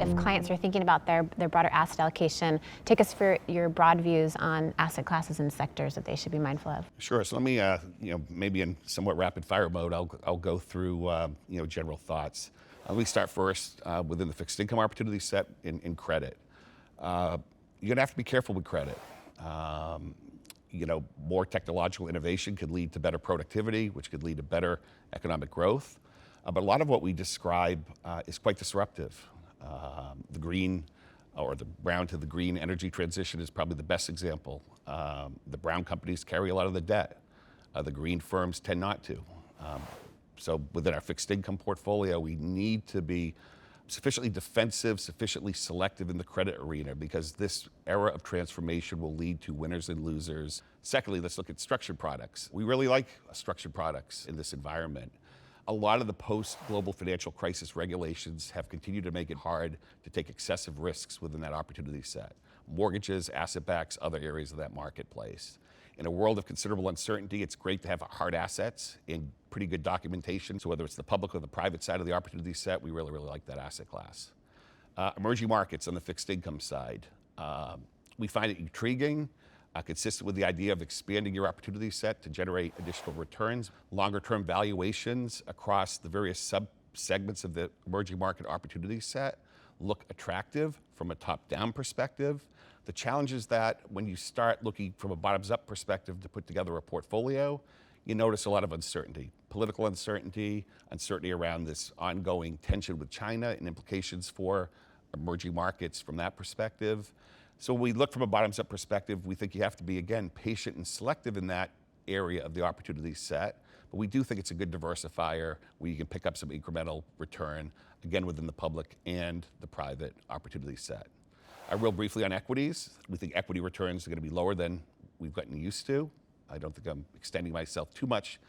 If clients are thinking about their broader asset allocation, take us through your broad views on asset classes and sectors that they should be mindful of. Sure. So let me, maybe in somewhat rapid fire mode, I'll go through, general thoughts. Let me start first within the fixed income opportunity set in credit. You're gonna have to be careful with credit. More technological innovation could lead to better productivity, which could lead to better economic growth. But a lot of what we describe is quite disruptive. The green, or the brown to the green energy transition is probably the best example. The brown companies carry a lot of the debt. The green firms tend not to. So within our fixed income portfolio, we need to be sufficiently defensive, sufficiently selective in the credit arena, because this era of transformation will lead to winners and losers. Secondly, let's look at structured products. We really like structured products in this environment. A lot of the post-global financial crisis regulations have continued to make it hard to take excessive risks within that opportunity set. Mortgages, asset backs, other areas of that marketplace. In a world of considerable uncertainty, it's great to have hard assets and pretty good documentation. So whether it's the public or the private side of the opportunity set, we really, really like that asset class. Emerging markets on the fixed income side. We find it intriguing, consistent with the idea of expanding your opportunity set to generate additional returns. Longer term valuations across the various sub-segments of the emerging market opportunity set look attractive from a top-down perspective. The challenge is that when you start looking from a bottoms-up perspective to put together a portfolio, you notice a lot of uncertainty. Political uncertainty, uncertainty around this ongoing tension with China and implications for emerging markets from that perspective. So when we look from a bottoms-up perspective, we think you have to be, again, patient and selective in that area of the opportunity set. But we do think it's a good diversifier where you can pick up some incremental return, again, within the public and the private opportunity set. Real briefly on equities, we think equity returns are going to be lower than we've gotten used to. I don't think I'm extending myself too much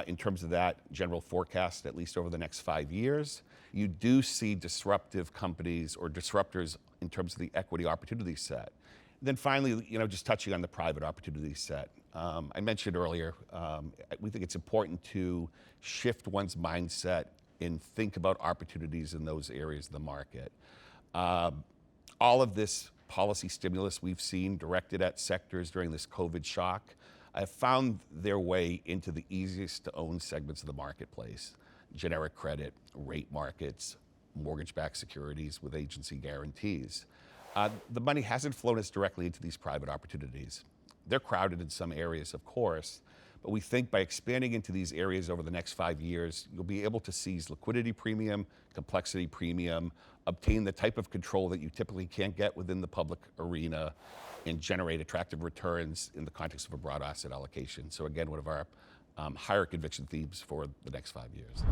in terms of that general forecast, at least over the next 5 years. You do see disruptive companies or disruptors in terms of the equity opportunity set. Then finally, just touching on the private opportunity set. I mentioned earlier, we think it's important to shift one's mindset and think about opportunities in those areas of the market. All of this policy stimulus we've seen directed at sectors during this COVID shock have found their way into the easiest to own segments of the marketplace. Generic credit, rate markets, mortgage-backed securities with agency guarantees. The money hasn't flown us directly into these private opportunities. They're crowded in some areas, of course, but we think by expanding into these areas over the next 5 years, you'll be able to seize liquidity premium, complexity premium, obtain the type of control that you typically can't get within the public arena, and generate attractive returns in the context of a broad asset allocation. So again, one of our higher conviction themes for the next 5 years.